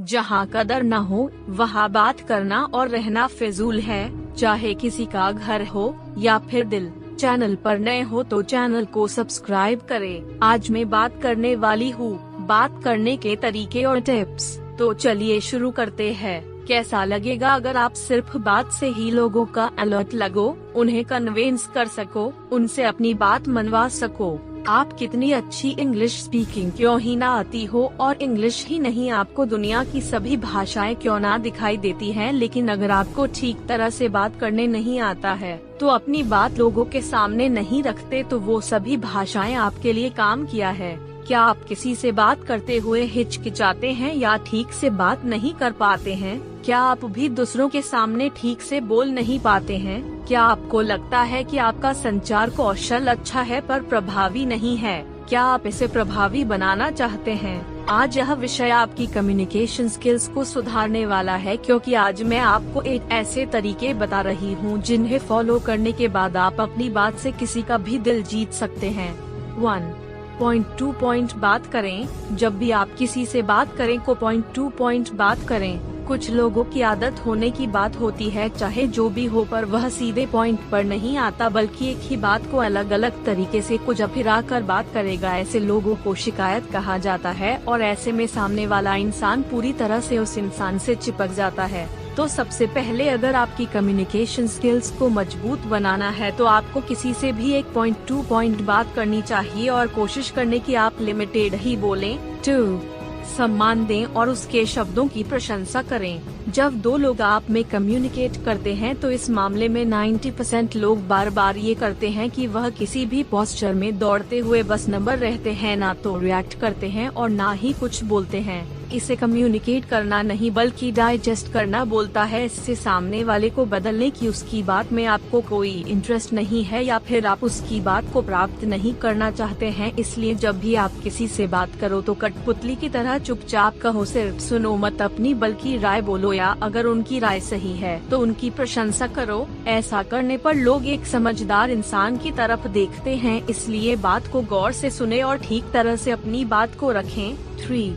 जहाँ कदर न हो वहाँ बात करना और रहना फिजूल है, चाहे किसी का घर हो या फिर दिल। चैनल पर नए हो तो चैनल को सब्सक्राइब करें। आज मैं बात करने वाली हूँ बात करने के तरीके और टिप्स। तो चलिए शुरू करते हैं। कैसा लगेगा अगर आप सिर्फ बात से ही लोगों का अलर्ट लगो, उन्हें कन्विंस कर सको, उनसे अपनी बात मनवा सको। आप कितनी अच्छी इंग्लिश स्पीकिंग क्यों ही ना आती हो, और इंग्लिश ही नहीं आपको दुनिया की सभी भाषाएं क्यों ना दिखाई देती हैं, लेकिन अगर आपको ठीक तरह से बात करने नहीं आता है तो अपनी बात लोगों के सामने नहीं रखते, तो वो सभी भाषाएं आपके लिए काम किया है। क्या आप किसी से बात करते हुए हिचकिचाते हैं या ठीक से बात नहीं कर पाते हैं? क्या आप भी दूसरों के सामने ठीक से बोल नहीं पाते हैं? क्या आपको लगता है कि आपका संचार कौशल अच्छा है पर प्रभावी नहीं है? क्या आप इसे प्रभावी बनाना चाहते हैं? आज यह विषय आपकी कम्युनिकेशन स्किल्स को सुधारने वाला है, क्योंकि आज मैं आपको एक ऐसे तरीके बता रही हूँ जिन्हें फॉलो करने के बाद आप अपनी बात से किसी का भी दिल जीत सकते हैं। 1.2 बात करें। जब भी आप किसी से बात करें को पॉइंट बात करें। कुछ लोगों की आदत होने की बात होती है, चाहे जो भी हो, पर वह सीधे पॉइंट पर नहीं आता बल्कि एक ही बात को अलग अलग तरीके से कुछ फिरा कर बात करेगा। ऐसे लोगों को शिकायत कहा जाता है और ऐसे में सामने वाला इंसान पूरी तरह से उस इंसान से चिपक जाता है। तो सबसे पहले अगर आपकी कम्युनिकेशन स्किल्स को मजबूत बनाना है तो आपको किसी से भी 1.2 बात करनी चाहिए और कोशिश करने की आप लिमिटेड ही बोलें। 2. सम्मान दें और उसके शब्दों की प्रशंसा करें। जब दो लोग आप में कम्युनिकेट करते हैं तो इस मामले में 90% लोग बार बार ये करते हैं कि वह किसी भी पोस्चर में दौड़ते हुए बस नंबर रहते हैं, ना तो रिएक्ट करते हैं और ना ही कुछ बोलते हैं। इसे कम्युनिकेट करना नहीं बल्कि डाइजेस्ट करना बोलता है। इससे सामने वाले को बदलने की उसकी बात में आपको कोई इंटरेस्ट नहीं है या फिर आप उसकी बात को प्राप्त नहीं करना चाहते हैं। इसलिए जब भी आप किसी से बात करो तो कठपुतली की तरह चुपचाप कहो, सिर्फ सुनो मत अपनी बल्कि राय बोलो, या अगर उनकी राय सही है तो उनकी प्रशंसा करो। ऐसा करने पर लोग एक समझदार इंसान की तरफ देखते हैं, इसलिए बात को गौर से सुने और ठीक तरह से अपनी बात को रखें। 3.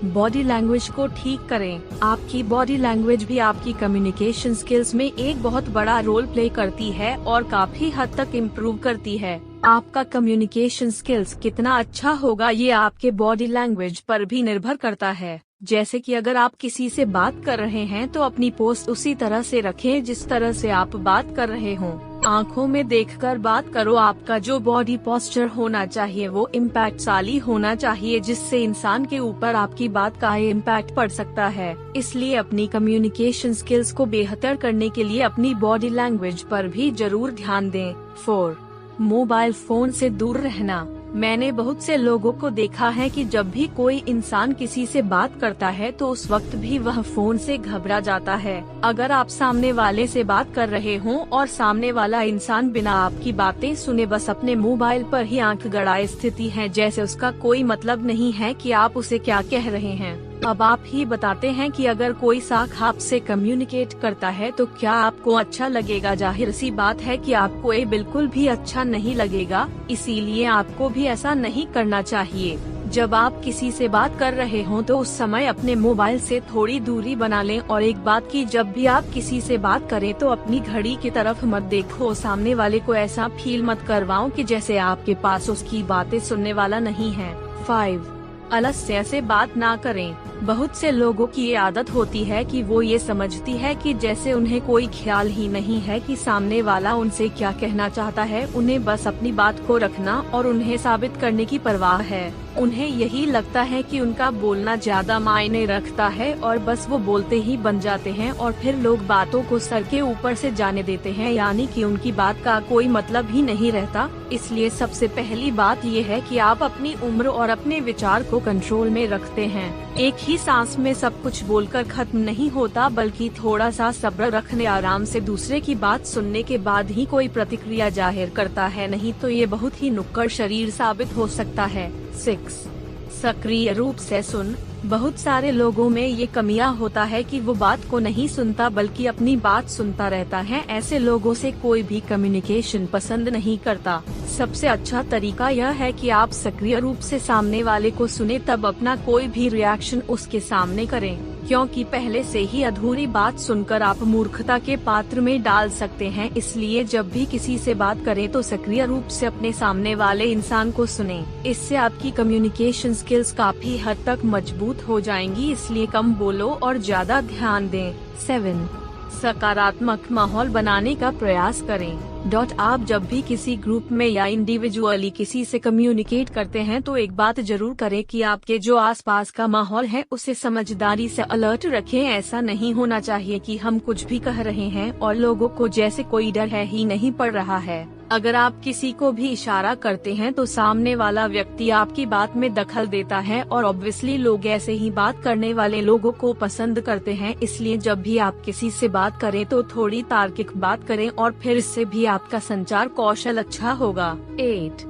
बॉडी लैंग्वेज को ठीक करें। आपकी बॉडी लैंग्वेज भी आपकी कम्युनिकेशन स्किल्स में एक बहुत बड़ा रोल प्ले करती है और काफी हद तक इम्प्रूव करती है। आपका कम्युनिकेशन स्किल्स कितना अच्छा होगा ये आपके बॉडी लैंग्वेज पर भी निर्भर करता है। जैसे कि अगर आप किसी से बात कर रहे हैं तो अपनी पोस्ट उसी तरह से रखें जिस तरह से आप बात कर रहे हों। आंखों में देखकर बात करो। आपका जो बॉडी पोस्चर होना चाहिए वो इम्पैक्टशाली होना चाहिए, जिससे इंसान के ऊपर आपकी बात का इम्पैक्ट पड़ सकता है। इसलिए अपनी कम्युनिकेशन स्किल्स को बेहतर करने के लिए अपनी बॉडी लैंग्वेज पर भी जरूर ध्यान दें। 4. मोबाइल फोन से दूर रहना। मैंने बहुत से लोगों को देखा है कि जब भी कोई इंसान किसी से बात करता है तो उस वक्त भी वह फोन से घबरा जाता है। अगर आप सामने वाले से बात कर रहे हों और सामने वाला इंसान बिना आपकी बातें सुने बस अपने मोबाइल पर ही आंख गड़ाए स्थिति है, जैसे उसका कोई मतलब नहीं है कि आप उसे क्या कह रहे हैं। अब आप ही बताते हैं कि अगर कोई साख आपसे कम्युनिकेट करता है तो क्या आपको अच्छा लगेगा? जाहिर सी बात है कि आपको ये बिल्कुल भी अच्छा नहीं लगेगा, इसीलिए आपको भी ऐसा नहीं करना चाहिए। जब आप किसी से बात कर रहे हों तो उस समय अपने मोबाइल से थोड़ी दूरी बना लें। और एक बात की, जब भी आप किसी से बात करें तो अपनी घड़ी की तरफ मत देखो। सामने वाले को ऐसा फील मत करवाओ कि जैसे आपके पास उसकी बातें सुनने वाला नहीं है। 5. आलस्य से बात ना करें। बहुत से लोगों की ये आदत होती है कि वो ये समझती है कि जैसे उन्हें कोई ख्याल ही नहीं है कि सामने वाला उनसे क्या कहना चाहता है। उन्हें बस अपनी बात को रखना और उन्हें साबित करने की परवाह है। उन्हें यही लगता है कि उनका बोलना ज्यादा मायने रखता है और बस वो बोलते ही बन जाते हैं और फिर लोग बातों को सर के ऊपर से जाने देते हैं, यानी कि उनकी बात का कोई मतलब ही नहीं रहता। इसलिए सबसे पहली बात ये है कि आप अपनी उम्र और अपने विचार को कंट्रोल में रखते हैं। एक ही सांस में सब कुछ बोलकर खत्म नहीं होता, बल्कि थोड़ा सा सब्र रखने, आराम से दूसरे की बात सुनने के बाद ही कोई प्रतिक्रिया जाहिर करता है, नहीं तो ये बहुत ही नुक्कड़ शरीर साबित हो सकता है। 6. सक्रिय रूप से सुन। बहुत सारे लोगों में ये कमियां होता है कि वो बात को नहीं सुनता बल्कि अपनी बात सुनता रहता है। ऐसे लोगों से कोई भी कम्युनिकेशन पसंद नहीं करता। सबसे अच्छा तरीका यह है कि आप सक्रिय रूप से सामने वाले को सुने, तब अपना कोई भी रिएक्शन उसके सामने करें। क्योंकि पहले से ही अधूरी बात सुनकर आप मूर्खता के पात्र में डाल सकते हैं। इसलिए जब भी किसी से बात करें तो सक्रिय रूप से अपने सामने वाले इंसान को सुनें। इससे आपकी कम्युनिकेशन स्किल्स काफी हद तक मजबूत हो जाएंगी, इसलिए कम बोलो और ज्यादा ध्यान दें। 7. सकारात्मक माहौल बनाने का प्रयास करें। आप जब भी किसी ग्रुप में या इंडिविजुअली किसी से कम्युनिकेट करते हैं तो एक बात जरूर करें कि आपके जो आसपास का माहौल है उसे समझदारी से अलर्ट रखें। ऐसा नहीं होना चाहिए कि हम कुछ भी कह रहे हैं और लोगों को जैसे कोई डर है ही नहीं पड़ रहा है। अगर आप किसी को भी इशारा करते हैं तो सामने वाला व्यक्ति आपकी बात में दखल देता है और ऑब्वियसली लोग ऐसे ही बात करने वाले लोगों को पसंद करते हैं। इसलिए जब भी आप किसी से बात करें तो थोड़ी तार्किक बात करें और फिर इससे भी आपका संचार कौशल अच्छा होगा। 8.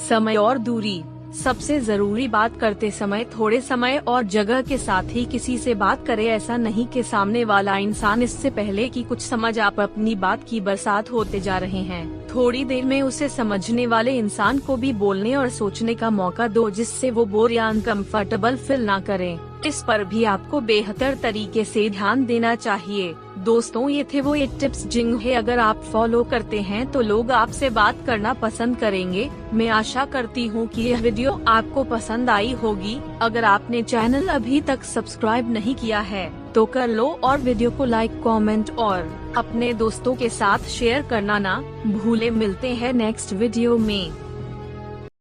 समय और दूरी। सबसे जरूरी बात करते समय थोड़े समय और जगह के साथ ही किसी से बात करें। ऐसा नहीं कि सामने वाला इंसान इससे पहले कि कुछ समझ आप अपनी बात की बरसात होते जा रहे हैं। थोड़ी देर में उसे समझने वाले इंसान को भी बोलने और सोचने का मौका दो, जिससे वो बोर या अनकंफर्टेबल फील ना करें। इस पर भी आपको बेहतर तरीके से ध्यान देना चाहिए। दोस्तों, ये थे वो 8 टिप्स जिन्हें अगर आप फॉलो करते हैं तो लोग आपसे बात करना पसंद करेंगे। मैं आशा करती हूँ कि यह वीडियो आपको पसंद आई होगी। अगर आपने चैनल अभी तक सब्सक्राइब नहीं किया है तो कर लो और वीडियो को लाइक, कमेंट और अपने दोस्तों के साथ शेयर करना ना भूले। मिलते हैं नेक्स्ट वीडियो में।